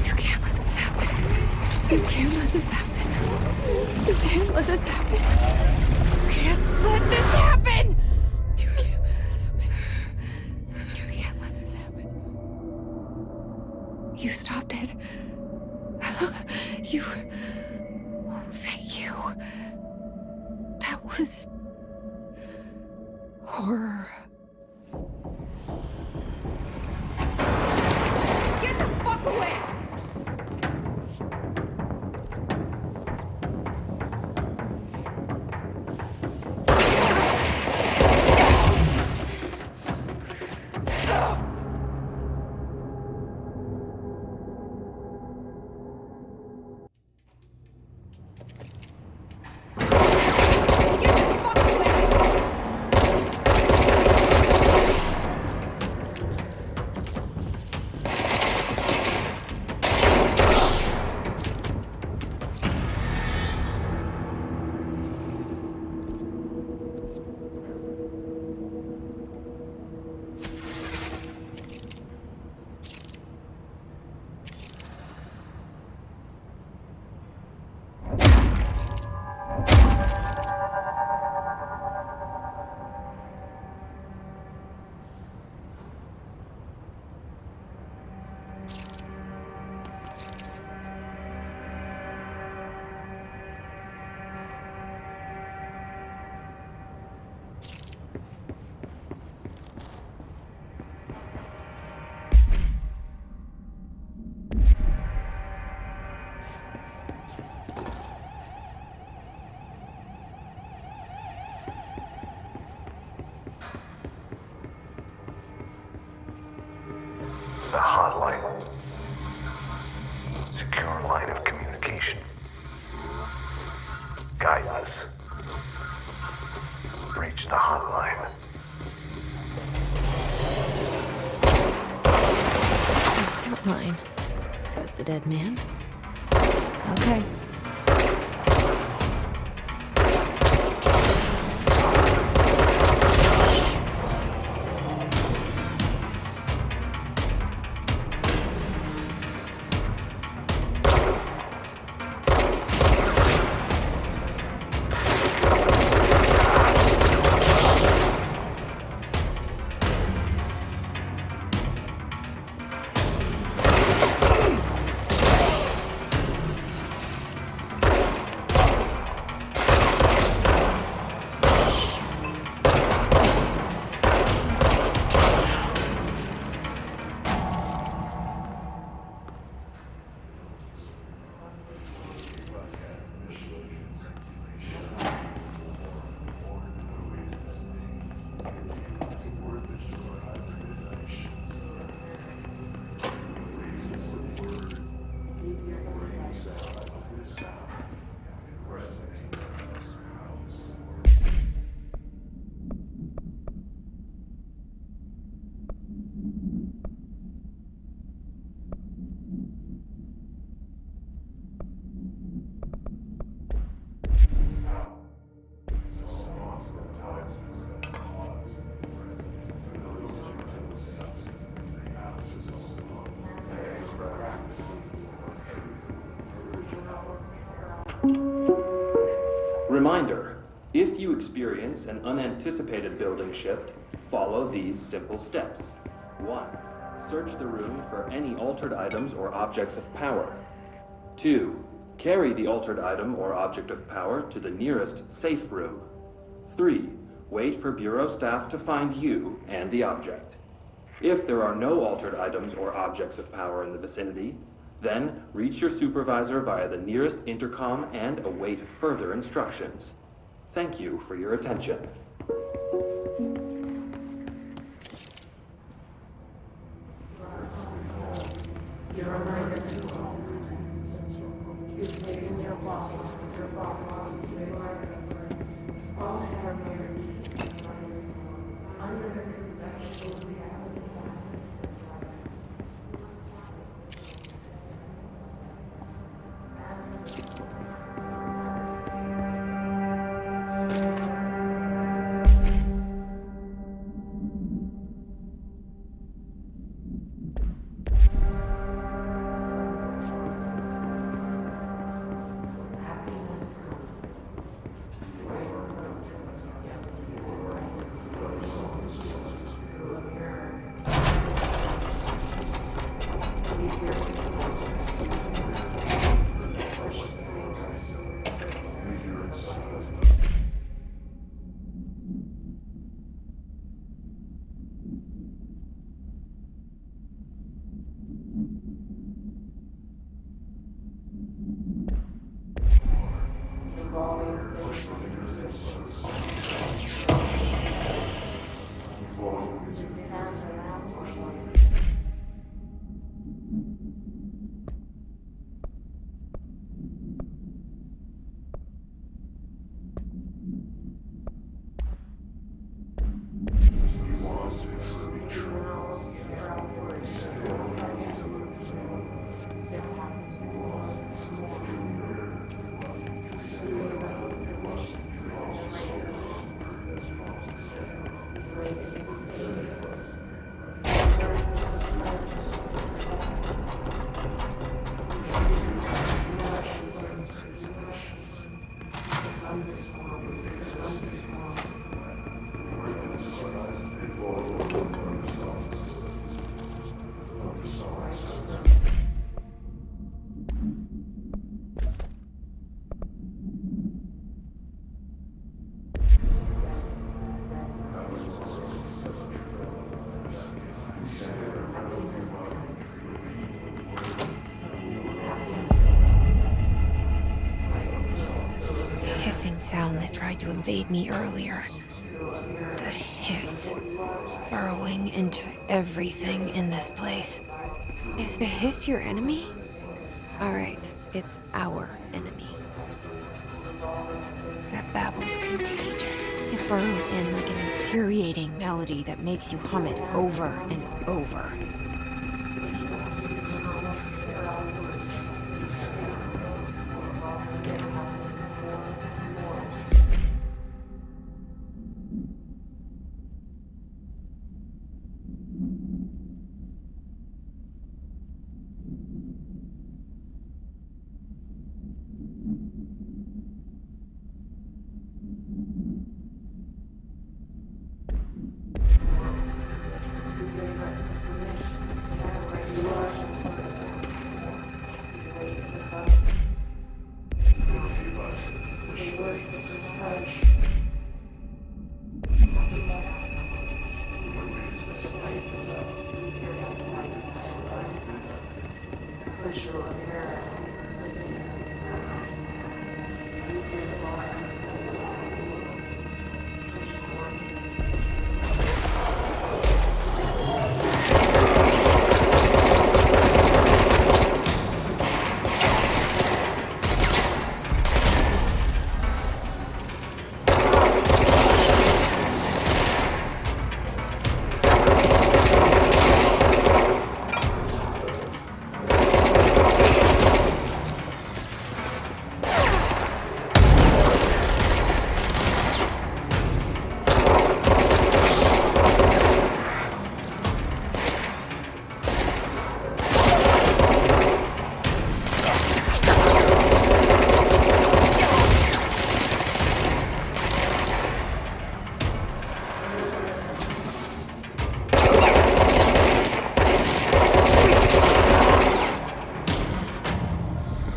You can't let this happen. You can't let this happen. You can't let this happen. You can't let this happen! You can't let this happen. You can't let this happen. You stopped it. You... Oh, thank you. That was... horror. Get the fuck away! The hotline. Secure line of communication. Guidance. Reach the hotline. Not mine, says the dead man. Okay. Reminder, if you experience an unanticipated building shift, follow these simple steps. 1. Search the room for any altered items or objects of power. 2. Carry the altered item or object of power to the nearest safe room. 3. Wait for Bureau staff to find you and the object. If there are no altered items or objects of power in the vicinity, then reach your supervisor via the nearest intercom and await further instructions. Thank you for your attention. Your reminder to all. You've taken your walk with your box to the library. All have merit. Under the conceptual reality. hissing sound that tried to invade me earlier. The hiss, burrowing into everything in this place. Is the hiss your enemy? Alright, it's our enemy. That babble's contagious. It burrows in like an infuriating melody that makes you hum it over and over.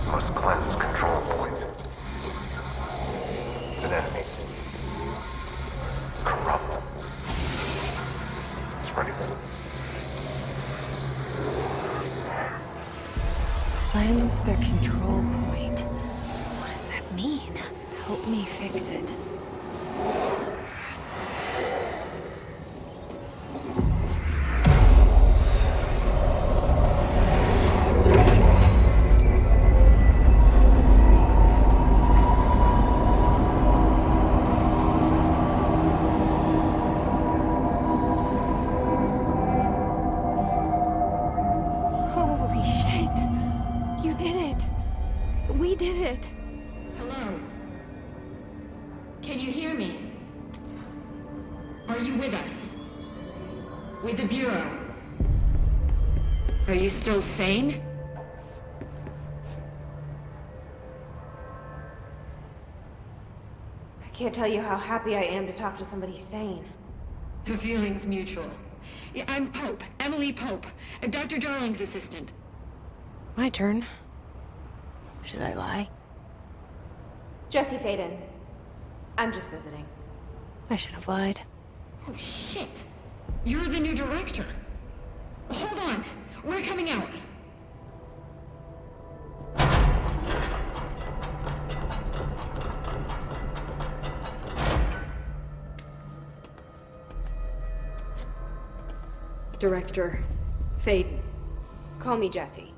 Must cleanse control points. An enemy. Corrupt. Spreading. Cleanse the control point. What does that mean? Help me fix it. Holy shit! You did it! We did it! Hello? Can you hear me? Are you with us? With the Bureau? Are you still sane? I can't tell you how happy I am to talk to somebody sane. The feeling's mutual. Yeah, I'm Pope, Emily Pope, Dr. Darling's assistant. My turn. Should I lie? Jesse Faden. I'm just visiting. I should have lied. Oh, shit. You're the new director. Hold on. We're coming out. Director Faden. Call me Jesse.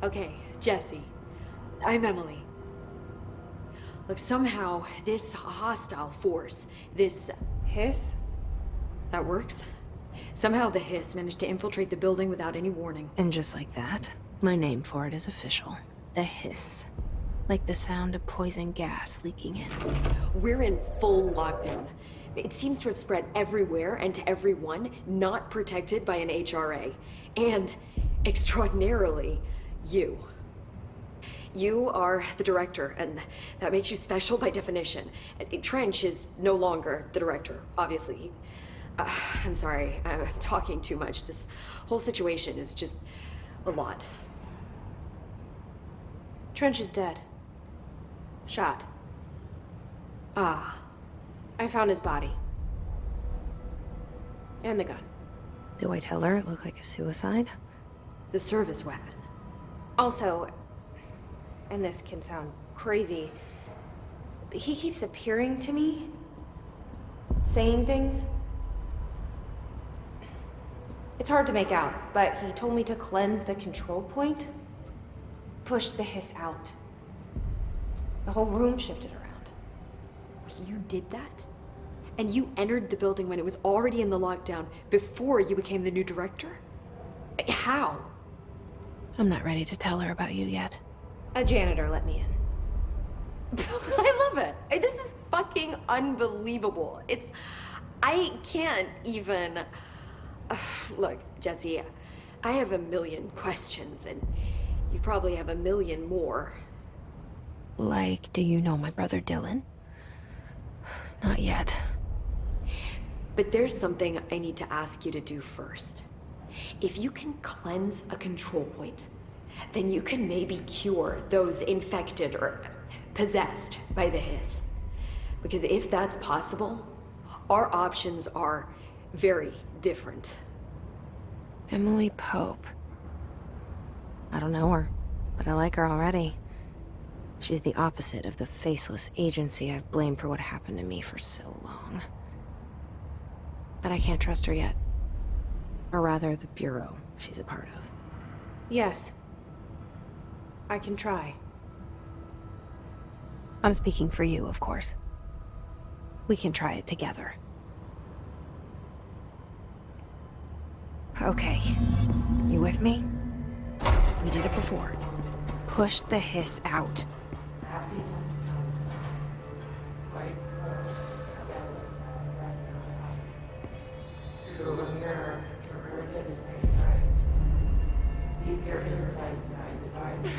Okay, Jesse. I'm Emily. Look, somehow this hostile force, this... Hiss? that works? Somehow the hiss managed to infiltrate the building without any warning. And just like that, my name for it is official. The hiss. Like the sound of poison gas leaking in. We're in full lockdown. It seems to have spread everywhere and to everyone not protected by an HRA. And, extraordinarily, you. You are the director, and that makes you special by definition. Trench is no longer the director, obviously. I'm sorry, I'm talking too much. This whole situation is just a lot. Trench is dead. Shot. Ah. I found his body. And the gun. Do I tell her it looked like a suicide? The service weapon. Also, and this can sound crazy, He keeps appearing to me, saying things. It's hard to make out, but he told me to cleanse the control point, push the hiss out. The whole room shifted around. You did that? And you entered the building when it was already in the lockdown before you became the new director? How? I'm not ready to tell her about you yet. A janitor let me in. I love it. This is fucking unbelievable. I can't even... Look, Jesse, I have a million questions, and you probably have a million more. Like, do you know my brother Dylan? Not yet. But there's something I need to ask you to do first. If you can cleanse a control point, then you can maybe cure those infected or possessed by the hiss. Because if that's possible, our options are very different. Emily Pope. I don't know her, but I like her already. She's the opposite of the faceless agency I've blamed for what happened to me for so long. But I can't trust her yet. Or rather, the Bureau she's a part of. Yes. I can try. I'm speaking for you, of course. We can try it together. Okay. You with me? We did it before. Push the hiss out. Happiness comes. White rose, yellow, red rose. So a mirror for her to say right. Leave your insides side divided.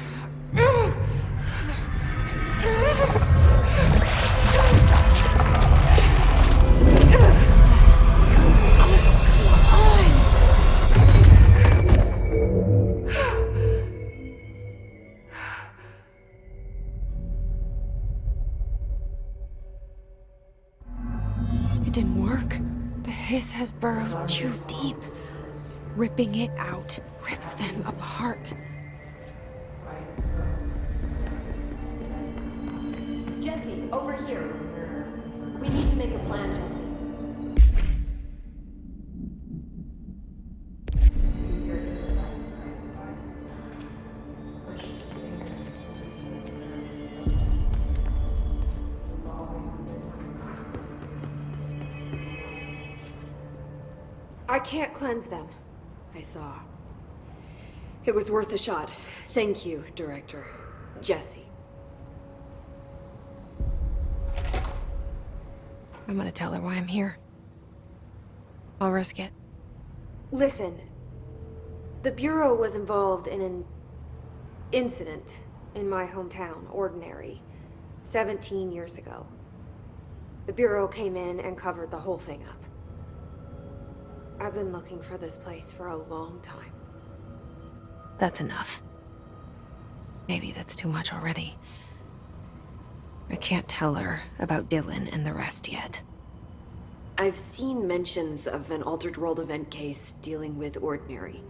It didn't work. The hiss has burrowed too deep. Ripping it out rips them apart. Jesse, over here. We need to make a plan, Jesse. I can't cleanse them. I saw. It was worth a shot. Thank you, Director. Jesse. I'm gonna tell her why I'm here. I'll risk it. Listen. The Bureau was involved in an incident in my hometown, Ordinary, 17 years ago. The Bureau came in and covered the whole thing up. I've been looking for this place for a long time. That's enough. Maybe that's too much already. I can't tell her about Dylan and the rest yet. I've seen mentions of an Altered World event case dealing with Ordinary.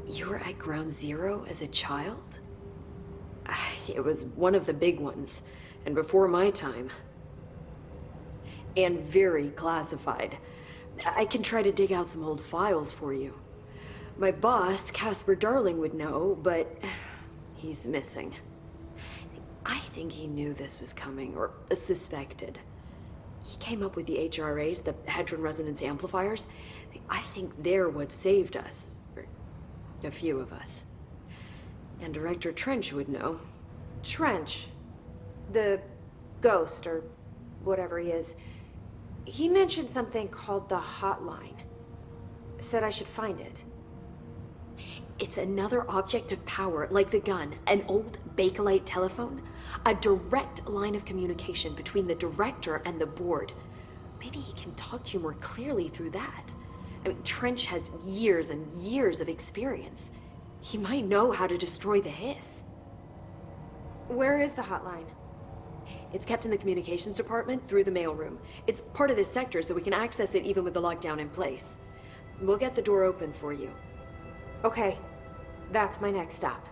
You were at Ground Zero as a child? It was one of the big ones, and before my time. And very classified. I can try to dig out some old files for you. My boss, Casper Darling, would know, but he's missing. I think he knew this was coming, or suspected. He came up with the HRAs, the Hadron Resonance Amplifiers. I think they're what saved us. Or a few of us. And Director Trench would know. Trench. The ghost, or whatever he is. He mentioned something called the hotline. Said I should find it. It's another object of power, like the gun, an old Bakelite telephone, a direct line of communication between the director and the board. Maybe he can talk to you more clearly through that. I mean, Trench has years and years of experience. He might know how to destroy the hiss. Where is the hotline? It's kept in the communications department through the mailroom. It's part of this sector, so we can access it even with the lockdown in place. We'll get the door open for you. Okay, that's my next stop.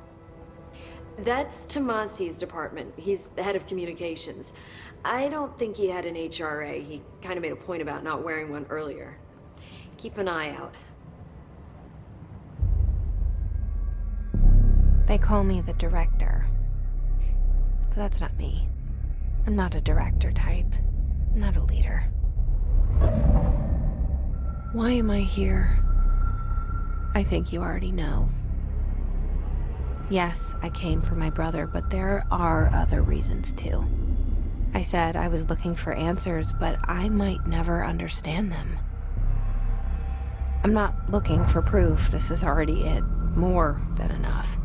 That's Tomasi's department. He's the head of communications. I don't think he had an HRA. He kind of made a point about not wearing one earlier. Keep an eye out. They call me the director. But that's not me. I'm not a director type. I'm not a leader. Why am I here? I think you already know. Yes, I came for my brother, but there are other reasons too. I said I was looking for answers, but I might never understand them. I'm not looking for proof. This is already it. More than enough.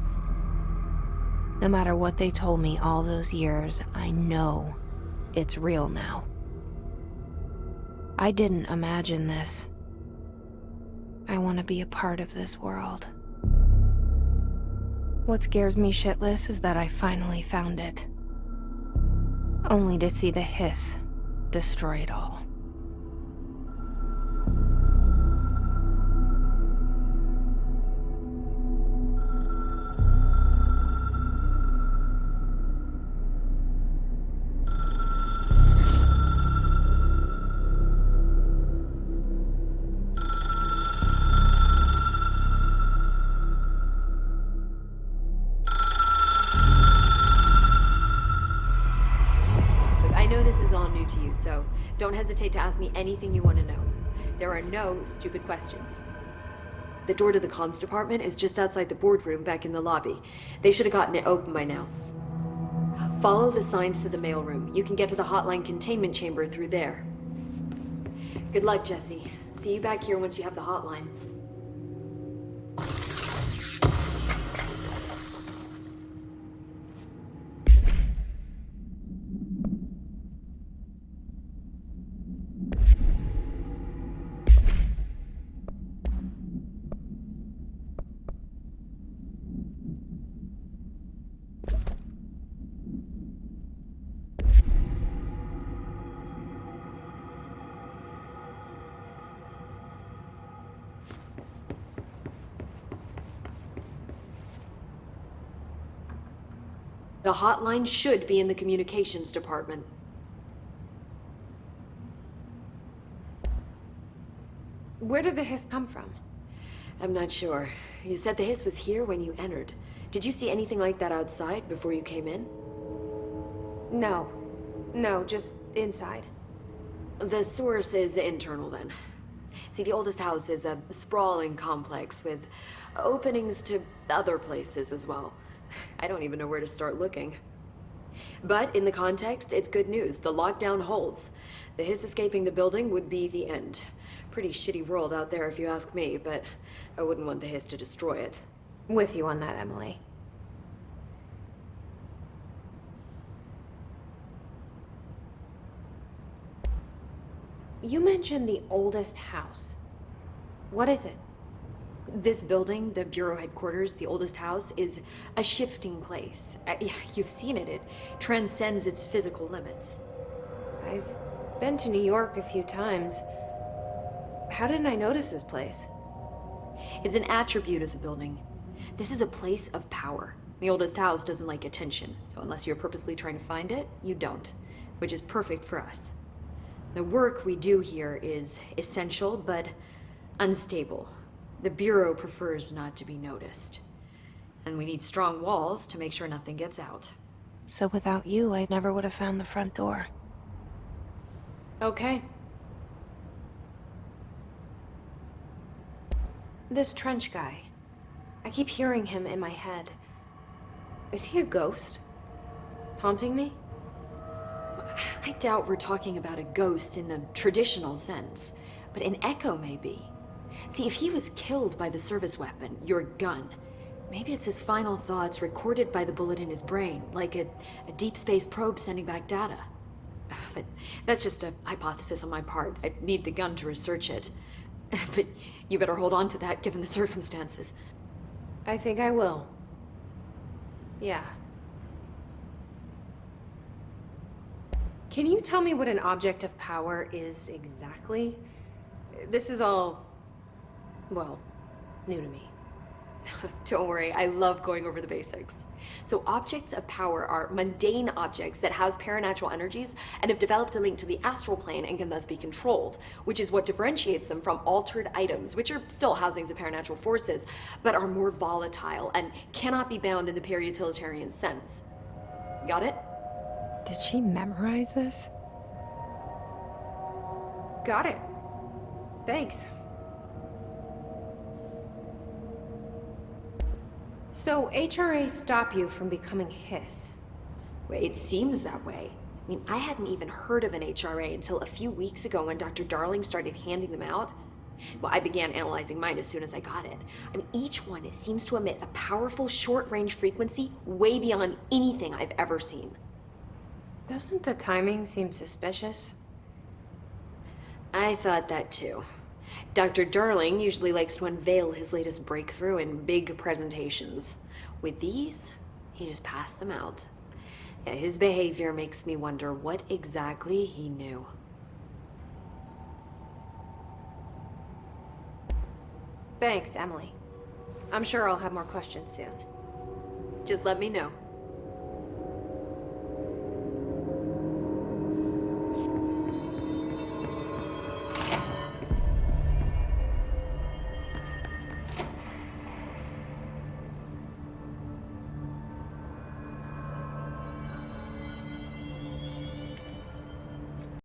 No matter what they told me all those years, I know it's real now. I didn't imagine this. I want to be a part of this world. What scares me shitless is that I finally found it. Only to see the hiss destroy it all. I know this is all new to you, so don't hesitate to ask me anything you want to know. There are no stupid questions. The door to the comms department is just outside the boardroom back in the lobby. They should have gotten it open by now. Follow the signs to the mailroom. You can get to the hotline containment chamber through there. Good luck, Jesse. See you back here once you have the hotline. The hotline should be in the communications department. Where did the hiss come from? I'm not sure. You said the hiss was here when you entered. Did you see anything like that outside before you came in? No. No, just inside. The source is internal then. See, the oldest house is a sprawling complex with openings to other places as well. I don't even know where to start looking. But in the context, it's good news. The lockdown holds. The hiss escaping the building would be the end. Pretty shitty world out there if you ask me, but I wouldn't want the hiss to destroy it. With you on that, Emily. You mentioned the oldest house. What is it? This building, the Bureau headquarters, the oldest house, is a shifting place. You've seen it. It transcends its physical limits. I've been to New York a few times. How didn't I notice this place? It's an attribute of the building. This is a place of power. The oldest house doesn't like attention, so unless you're purposely trying to find it, you don't, which is perfect for us. The work we do here is essential, but unstable. The Bureau prefers not to be noticed. And we need strong walls to make sure nothing gets out. So without you, I never would have found the front door. Okay. This Trench guy. I keep hearing him in my head. Is he a ghost? Haunting me? I doubt we're talking about a ghost in the traditional sense, but an echo maybe. See, if he was killed by the service weapon, your gun, maybe it's his final thoughts recorded by the bullet in his brain, like a deep space probe sending back data. But that's just a hypothesis on my part. I'd need the gun to research it. But you better hold on to that given the circumstances. I think I will. Yeah. Can you tell me what an object of power is exactly? This is all, well, new to me. Don't worry, I love going over the basics. So, objects of power are mundane objects that house paranatural energies and have developed a link to the astral plane and can thus be controlled, which is what differentiates them from altered items, which are still housings of paranatural forces, but are more volatile and cannot be bound in the peri-utilitarian sense. Got it? Did she memorize this? Got it. Thanks. So, HRA stop you from becoming Hiss? Well, it seems that way. I mean, I hadn't even heard of an HRA until a few weeks ago when Dr. Darling started handing them out. Well, I began analyzing mine as soon as I got it. I mean, each one seems to emit a powerful short-range frequency way beyond anything I've ever seen. Doesn't the timing seem suspicious? I thought that too. Dr. Darling usually likes to unveil his latest breakthrough in big presentations. With these, he just passed them out. Yeah, his behavior makes me wonder what exactly he knew. Thanks, Emily. I'm sure I'll have more questions soon. Just let me know.